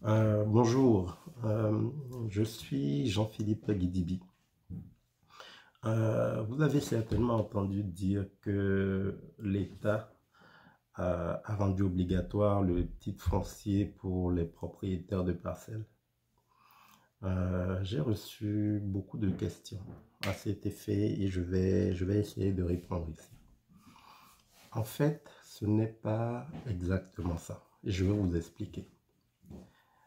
Bonjour, je suis Jean-Philippe Guidibi. Vous avez certainement entendu dire que l'État a rendu obligatoire le titre foncier pour les propriétaires de parcelles. J'ai reçu beaucoup de questions à cet effet et je vais essayer de répondre ici. En fait, ce n'est pas exactement ça. Je vais vous expliquer.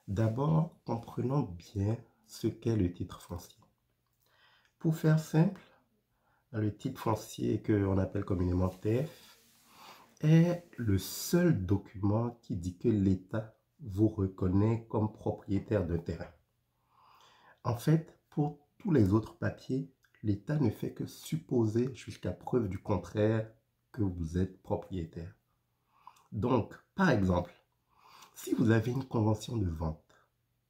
D'abord, comprenons bien ce qu'est le titre foncier. Pour faire simple, le titre foncier que l'on appelle communément TF est le seul document qui dit que l'État vous reconnaît comme propriétaire d'un terrain. En fait, pour tous les autres papiers, l'État ne fait que supposer jusqu'à preuve du contraire que vous êtes propriétaire. Donc, par exemple, si vous avez une convention de vente,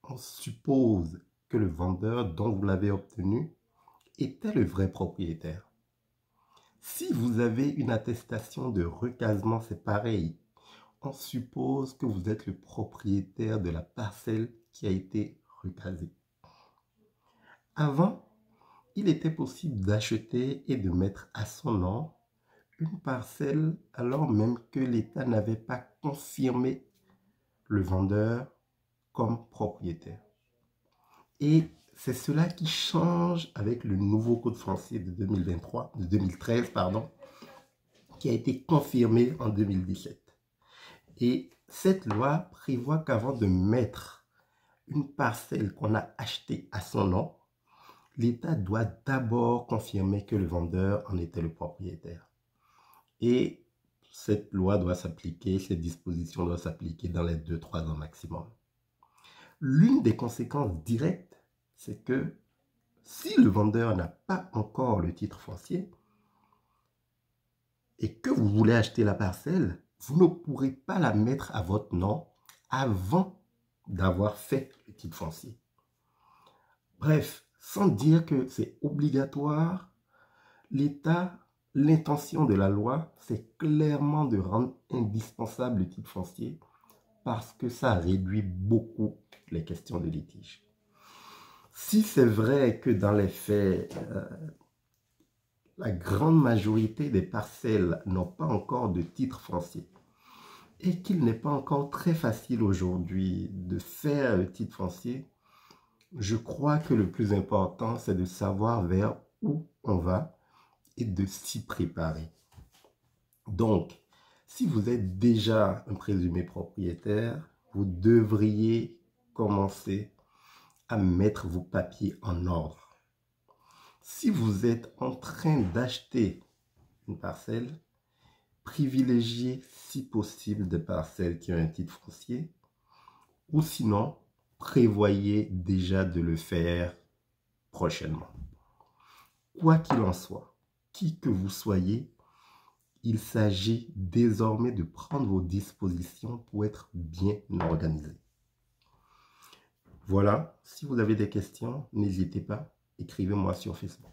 on suppose que le vendeur dont vous l'avez obtenu était le vrai propriétaire. Si vous avez une attestation de recasement, c'est pareil. On suppose que vous êtes le propriétaire de la parcelle qui a été recasée. Avant, il était possible d'acheter et de mettre à son nom une parcelle alors même que l'État n'avait pas confirmé le vendeur comme propriétaire. Et c'est cela qui change avec le nouveau code foncier de 2013, qui a été confirmé en 2017. Et cette loi prévoit qu'avant de mettre une parcelle qu'on a achetée à son nom, l'État doit d'abord confirmer que le vendeur en était le propriétaire. Et cette loi doit s'appliquer, cette disposition doit s'appliquer dans les 2-3 ans maximum. L'une des conséquences directes, c'est que si le vendeur n'a pas encore le titre foncier et que vous voulez acheter la parcelle, vous ne pourrez pas la mettre à votre nom avant d'avoir fait le titre foncier. Bref, sans dire que c'est obligatoire, l'intention de la loi, c'est clairement de rendre indispensable le titre foncier parce que ça réduit beaucoup les questions de litige. Si c'est vrai que dans les faits, la grande majorité des parcelles n'ont pas encore de titre foncier et qu'il n'est pas encore très facile aujourd'hui de faire le titre foncier, je crois que le plus important, c'est de savoir vers où on va et de s'y préparer. Donc, si vous êtes déjà un présumé propriétaire, vous devriez commencer à mettre vos papiers en ordre. Si vous êtes en train d'acheter une parcelle, privilégiez si possible des parcelles qui ont un titre foncier ou sinon, prévoyez déjà de le faire prochainement. Quoi qu'il en soit, qui que vous soyez, il s'agit désormais de prendre vos dispositions pour être bien organisé. Voilà, si vous avez des questions, n'hésitez pas, écrivez-moi sur Facebook.